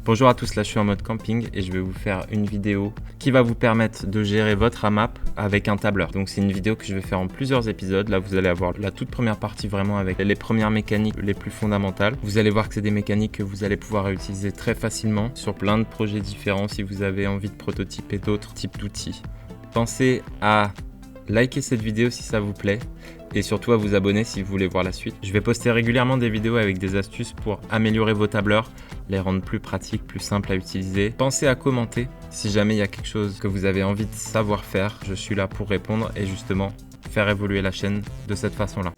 Bonjour à tous, là je suis en mode camping et je vais vous faire une vidéo qui va vous permettre de gérer votre AMAP avec un tableur. Donc c'est une vidéo que je vais faire en plusieurs épisodes. Là vous allez avoir la toute première partie vraiment avec les premières mécaniques les plus fondamentales. Vous allez voir que c'est des mécaniques que vous allez pouvoir utiliser très facilement sur plein de projets différents si vous avez envie de prototyper d'autres types d'outils. Pensez à liker cette vidéo si ça vous plaît et surtout à vous abonner si vous voulez voir la suite. Je vais poster régulièrement des vidéos avec des astuces pour améliorer vos tableurs, les rendre plus pratiques, plus simples à utiliser. Pensez à commenter si jamais il y a quelque chose que vous avez envie de savoir faire. Je suis là pour répondre et justement faire évoluer la chaîne de cette façon-là.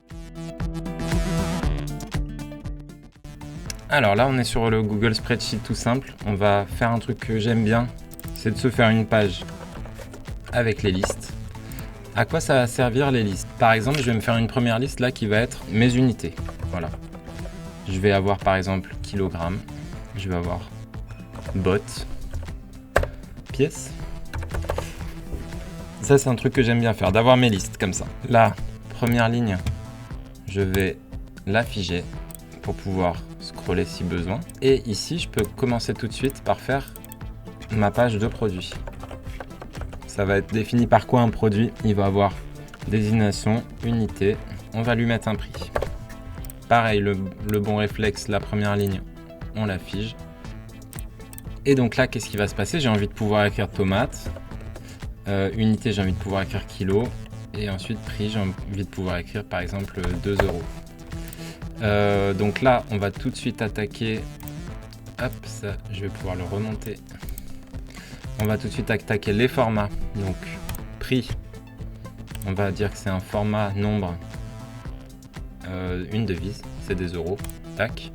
Alors là, on est sur le Google Spreadsheet tout simple. On va faire un truc que j'aime bien, c'est de se faire une page avec les listes. À quoi ça va servir les listes? Par exemple, je vais me faire une première liste là qui va être mes unités. Voilà. Je vais avoir par exemple kilogramme, je vais avoir bottes, pièces. Ça c'est un truc que j'aime bien faire, d'avoir mes listes comme ça. La première ligne, je vais la figer pour pouvoir scroller si besoin. Et ici, je peux commencer tout de suite par faire ma page de produit. Ça va être défini par quoi un produit? Il va avoir désignation, unité, on va lui mettre un prix. Pareil, le bon réflexe, la première ligne, on la fige. Et donc là, qu'est-ce qui va se passer? J'ai envie de pouvoir écrire tomate, unité, j'ai envie de pouvoir écrire kilo, et ensuite prix, j'ai envie de pouvoir écrire par exemple 2 €. Donc là, on va tout de suite attaquer, hop, ça, je vais pouvoir le remonter. On va tout de suite attaquer les formats. Donc prix, on va dire que c'est un format nombre, une devise, c'est des euros. Tac.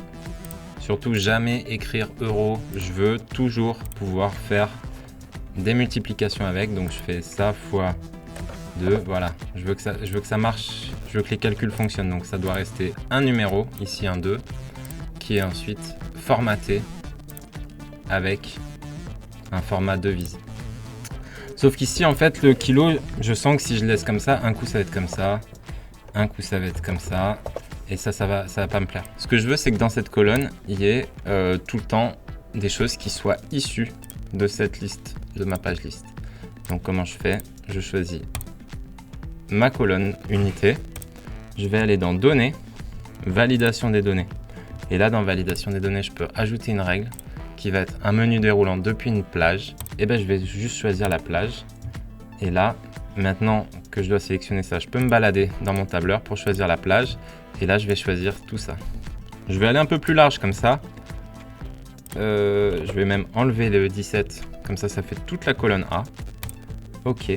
Surtout jamais écrire euros. Je veux toujours pouvoir faire des multiplications avec. Donc je fais ça fois 2. Voilà. Je veux que ça marche. Je veux que les calculs fonctionnent. Donc ça doit rester un numéro, ici un 2, qui est ensuite formaté avec un format devise. Sauf qu'ici en fait le kilo, je sens que si je laisse comme ça, un coup ça va être comme ça, un coup ça va être comme ça, et ça va pas me plaire. Ce que je veux, c'est que dans cette colonne, il y ait tout le temps des choses qui soient issues de cette liste, de ma page liste. Donc comment je fais? Je choisis ma colonne unité, je vais aller dans données, validation des données. Et là dans validation des données, je peux ajouter une règle qui va être un menu déroulant depuis une plage. Et ben je vais juste choisir la plage. Et là, maintenant que je dois sélectionner ça, je peux me balader dans mon tableur pour choisir la plage. Et là, je vais choisir tout ça. Je vais aller un peu plus large comme ça. Je vais même enlever le 17. Comme ça, ça fait toute la colonne A. Ok.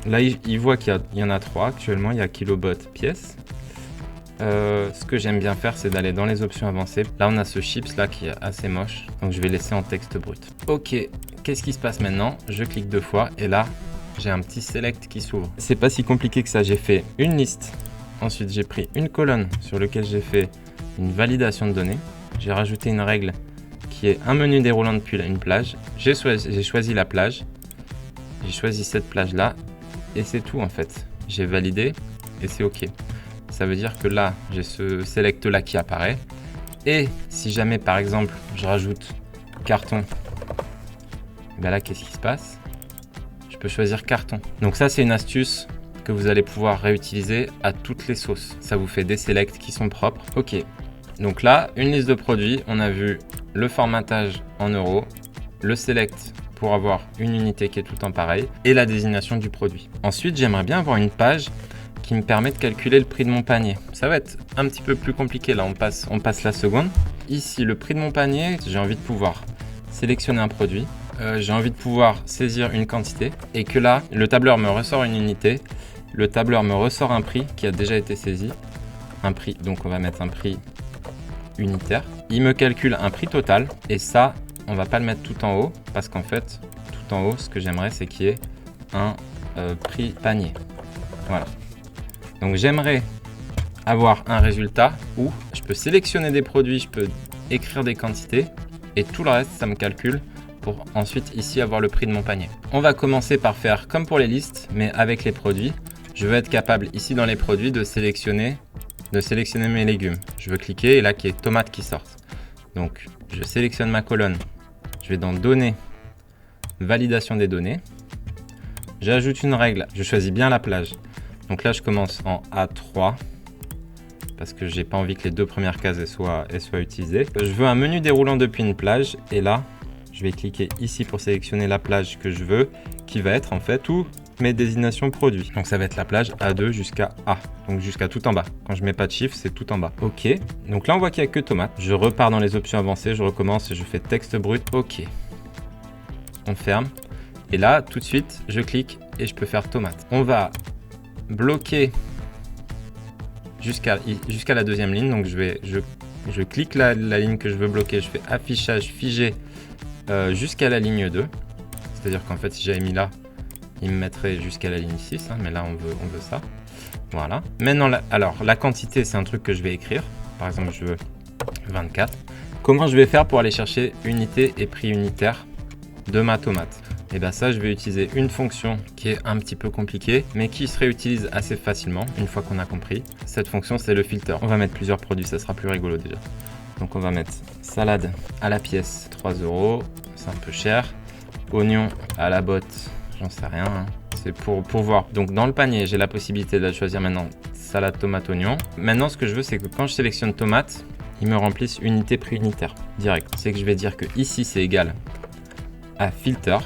Là, il voit qu'il y en a 3 actuellement. Il y a kilobot pièce. Ce que j'aime bien faire, c'est d'aller dans les options avancées. Là, on a ce chips là qui est assez moche. Donc, je vais laisser en texte brut. Ok. Qu'est-ce qui se passe maintenant? Je clique 2 fois et là, j'ai un petit select qui s'ouvre. C'est pas si compliqué que ça. J'ai fait une liste. Ensuite, j'ai pris une colonne sur laquelle j'ai fait une validation de données. J'ai rajouté une règle qui est un menu déroulant depuis une plage. J'ai choisi la plage. J'ai choisi cette plage-là et c'est tout en fait. J'ai validé et c'est OK. Ça veut dire que là, j'ai ce select-là qui apparaît. Et si jamais, par exemple, je rajoute carton, ben là, qu'est-ce qui se passe? Je peux choisir carton. Donc ça, c'est une astuce que vous allez pouvoir réutiliser à toutes les sauces. Ça vous fait des selects qui sont propres. OK. Donc là, une liste de produits. On a vu le formatage en euros, le select pour avoir une unité qui est tout le temps pareil et la désignation du produit. Ensuite, j'aimerais bien avoir une page qui me permet de calculer le prix de mon panier. Ça va être un petit peu plus compliqué. Là, on passe la seconde. Ici, le prix de mon panier, j'ai envie de pouvoir sélectionner un produit. J'ai envie de pouvoir saisir une quantité et que là, le tableur me ressort une unité. Le tableur me ressort un prix qui a déjà été saisi. Un prix, donc on va mettre un prix unitaire. Il me calcule un prix total et ça, on va pas le mettre tout en haut parce qu'en fait, tout en haut, ce que j'aimerais, c'est qu'il y ait un prix panier. Voilà. Donc j'aimerais avoir un résultat où je peux sélectionner des produits, je peux écrire des quantités et tout le reste, ça me calcule pour ensuite ici avoir le prix de mon panier. On va commencer par faire comme pour les listes, mais avec les produits. Je veux être capable ici dans les produits de sélectionner mes légumes. Je veux cliquer et là qu'il y ait tomate qui sorte. Donc je sélectionne ma colonne, Je vais dans données, validation des données. J'ajoute une règle, je choisis bien la plage. Donc là, je commence en A3 parce que j'ai pas envie que les deux premières cases soient utilisées. Je veux un menu déroulant depuis une plage et là, je vais cliquer ici pour sélectionner la plage que je veux, qui va être en fait tous mes désignations produits. Donc ça va être la plage A2 jusqu'à A, donc jusqu'à tout en bas. Quand je mets pas de chiffre, c'est tout en bas. Ok, donc là on voit qu'il n'y a que tomate. Je repars dans les options avancées, je recommence et je fais texte brut. Ok, on ferme. Et là, tout de suite, je clique et je peux faire tomate. On va bloquer jusqu'à la deuxième ligne. Donc je clique la ligne que je veux bloquer, je fais affichage figé jusqu'à la ligne 2. C'est-à-dire qu'en fait, si j'avais mis là, il me mettrait jusqu'à la ligne 6, hein, mais là, on veut ça. Voilà. Maintenant, alors, la quantité, c'est un truc que je vais écrire. Par exemple, je veux 24. Comment je vais faire pour aller chercher unité et prix unitaire de ma tomate? Et bien ça, je vais utiliser une fonction qui est un petit peu compliquée, mais qui se réutilise assez facilement une fois qu'on a compris. Cette fonction, c'est le filter. On va mettre plusieurs produits, ça sera plus rigolo déjà. Donc on va mettre salade à la pièce, 3 €, c'est un peu cher. Oignon à la botte, j'en sais rien, hein. C'est pour voir. Donc dans le panier, j'ai la possibilité de la choisir maintenant, salade, tomate, oignon. Maintenant, ce que je veux, c'est que quand je sélectionne tomate, il me remplisse unité prix unitaire direct. C'est que je vais dire que ici, c'est égal à filter.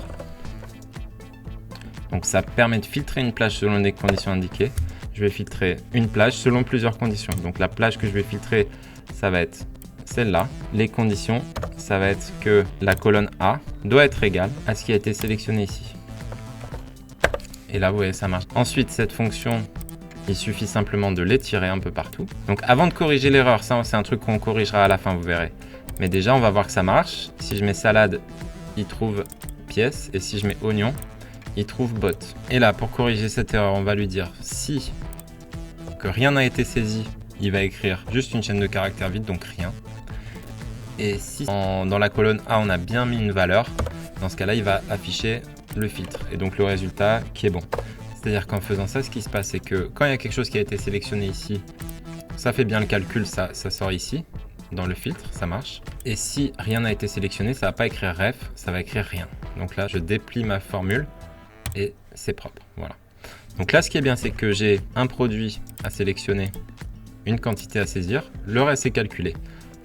Donc ça permet de filtrer une plage selon les conditions indiquées. Je vais filtrer une plage selon plusieurs conditions. Donc la plage que je vais filtrer, ça va être celle-là. Les conditions, ça va être que la colonne A doit être égale à ce qui a été sélectionné ici. Et là, vous voyez, ça marche. Ensuite, cette fonction, il suffit simplement de l'étirer un peu partout. Donc avant de corriger l'erreur, ça c'est un truc qu'on corrigera à la fin, vous verrez. Mais déjà, on va voir que ça marche. Si je mets salade, il trouve pièce. Et si je mets oignon, il trouve bot. Et là, pour corriger cette erreur, on va lui dire si que rien n'a été saisi, il va écrire juste une chaîne de caractères vide, donc rien. Et si dans la colonne A, on a bien mis une valeur, dans ce cas-là, il va afficher le filtre et donc le résultat qui est bon. C'est-à-dire qu'en faisant ça, ce qui se passe, c'est que quand il y a quelque chose qui a été sélectionné ici, ça fait bien le calcul, ça sort ici. Dans le filtre, ça marche. Et si rien n'a été sélectionné, ça va pas écrire ref, ça va écrire rien. Donc là, je déplie ma formule et c'est propre. Voilà. Donc là, ce qui est bien, c'est que j'ai un produit à sélectionner, une quantité à saisir, le reste est calculé.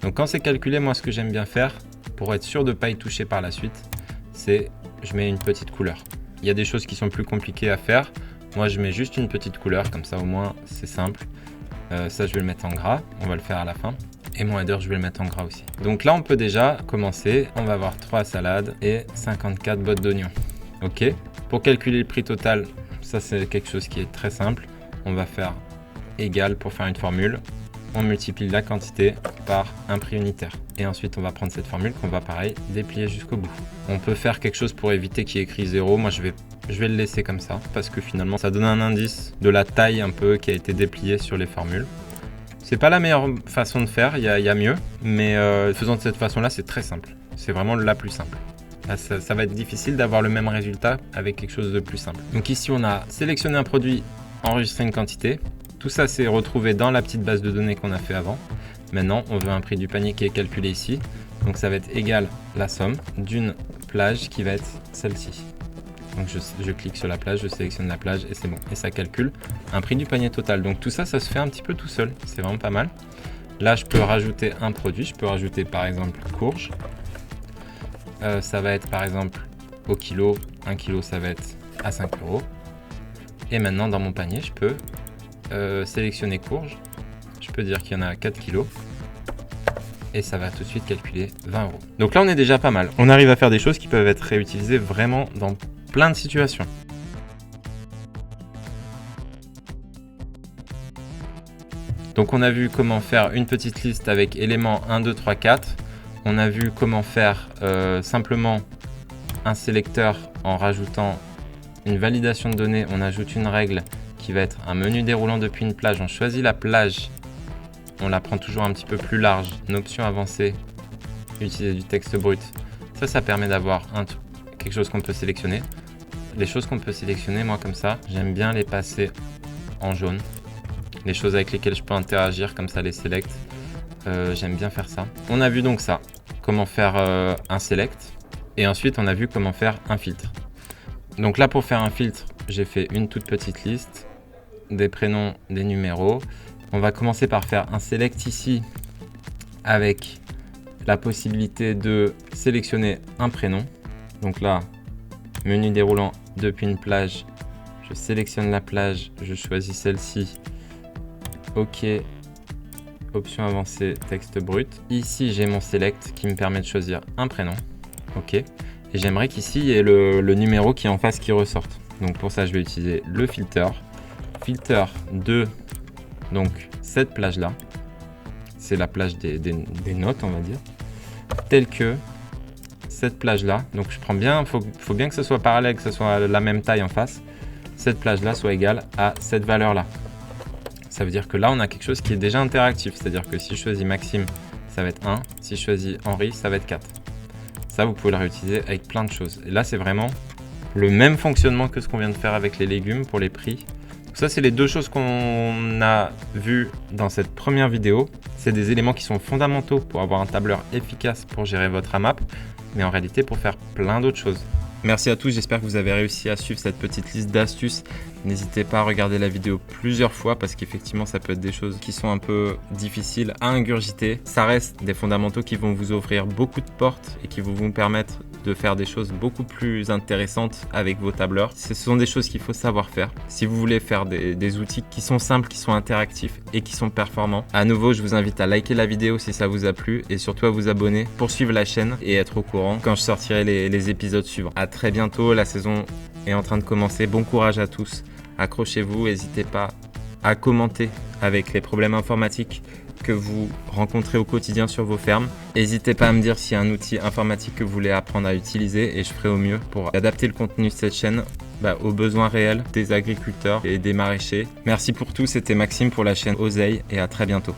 Donc quand c'est calculé, moi, ce que j'aime bien faire, pour être sûr de ne pas y toucher par la suite, c'est je mets une petite couleur. Il y a des choses qui sont plus compliquées à faire. Moi, je mets juste une petite couleur, comme ça au moins, c'est simple. Ça, je vais le mettre en gras, on va le faire à la fin. Et mon header, je vais le mettre en gras aussi. Donc là, on peut déjà commencer. On va avoir 3 salades et 54 bottes d'oignons. Ok. Pour calculer le prix total, ça c'est quelque chose qui est très simple. On va faire égal pour faire une formule. On multiplie la quantité par un prix unitaire. Et ensuite, on va prendre cette formule qu'on va pareil déplier jusqu'au bout. On peut faire quelque chose pour éviter qu'il y ait écrit 0. Moi, je vais le laisser comme ça parce que finalement, ça donne un indice de la taille un peu qui a été dépliée sur les formules. C'est pas la meilleure façon de faire, il y a mieux, mais faisant de cette façon-là, c'est très simple. C'est vraiment la plus simple. Là, ça va être difficile d'avoir le même résultat avec quelque chose de plus simple. Donc ici, on a sélectionné un produit, enregistré une quantité. Tout ça, c'est retrouvé dans la petite base de données qu'on a fait avant. Maintenant, on veut un prix du panier qui est calculé ici. Donc ça va être égal la somme d'une plage qui va être celle-ci. Donc je clique sur la plage, je sélectionne la plage et c'est bon. Et ça calcule un prix du panier total. Donc tout ça, ça se fait un petit peu tout seul. C'est vraiment pas mal. Là, je peux rajouter un produit. Je peux rajouter par exemple courge. Ça va être par exemple au kilo. 1 kilo, ça va être à 5 €. Et maintenant, dans mon panier, je peux sélectionner courge. Je peux dire qu'il y en a 4 kilos. Et ça va tout de suite calculer 20 €. Donc là, on est déjà pas mal. On arrive à faire des choses qui peuvent être réutilisées vraiment dans plein de situations. Donc on a vu comment faire une petite liste avec éléments 1, 2, 3, 4. On a vu comment faire simplement un sélecteur en rajoutant une validation de données. On ajoute une règle qui va être un menu déroulant depuis une plage. On choisit la plage. On la prend toujours un petit peu plus large. Une option avancée, utiliser du texte brut. Ça permet d'avoir quelque chose qu'on peut sélectionner. Les choses qu'on peut sélectionner, moi comme ça, j'aime bien les passer en jaune. Les choses avec lesquelles je peux interagir, comme ça les select. J'aime bien faire ça. On a vu donc ça, comment faire un select. Et ensuite, on a vu comment faire un filtre. Donc là, pour faire un filtre, j'ai fait une toute petite liste, des prénoms, des numéros. On va commencer par faire un select ici avec la possibilité de sélectionner un prénom. Donc là, menu déroulant depuis une plage, je sélectionne la plage, je choisis celle-ci. OK, option avancée, texte brut. Ici, j'ai mon select qui me permet de choisir un prénom. OK, et j'aimerais qu'ici, il y ait le numéro qui est en face qui ressorte. Donc pour ça, je vais utiliser le filter. Filter de donc cette plage-là. C'est la plage des notes, on va dire. Telle que cette plage-là. Donc je prends bien, faut bien que ce soit parallèle, que ce soit la même taille en face. Cette plage-là soit égale à cette valeur-là. Ça veut dire que là, on a quelque chose qui est déjà interactif. C'est-à-dire que si je choisis Maxime, ça va être 1. Si je choisis Henri, ça va être 4. Ça, vous pouvez le réutiliser avec plein de choses. Et là, c'est vraiment le même fonctionnement que ce qu'on vient de faire avec les légumes pour les prix. Donc ça, c'est les deux choses qu'on a vues dans cette première vidéo. C'est des éléments qui sont fondamentaux pour avoir un tableur efficace pour gérer votre AMAP, mais en réalité pour faire plein d'autres choses. Merci à tous, j'espère que vous avez réussi à suivre cette petite liste d'astuces. N'hésitez pas à regarder la vidéo plusieurs fois parce qu'effectivement ça peut être des choses qui sont un peu difficiles à ingurgiter. Ça reste des fondamentaux qui vont vous ouvrir beaucoup de portes et qui vont vous permettre de faire des choses beaucoup plus intéressantes avec vos tableurs. Ce sont des choses qu'il faut savoir faire. Si vous voulez faire des outils qui sont simples, qui sont interactifs et qui sont performants, à nouveau je vous invite à liker la vidéo si ça vous a plu et surtout à vous abonner pour suivre la chaîne et être au courant quand je sortirai les épisodes suivants. À très bientôt, la saison est en train de commencer. Bon courage à tous, accrochez-vous, n'hésitez pas à commenter avec les problèmes informatiques que vous rencontrez au quotidien sur vos fermes. N'hésitez pas à me dire s'il y a un outil informatique que vous voulez apprendre à utiliser et je ferai au mieux pour adapter le contenu de cette chaîne aux besoins réels des agriculteurs et des maraîchers. Merci pour tout, c'était Maxime pour la chaîne Oseille et à très bientôt.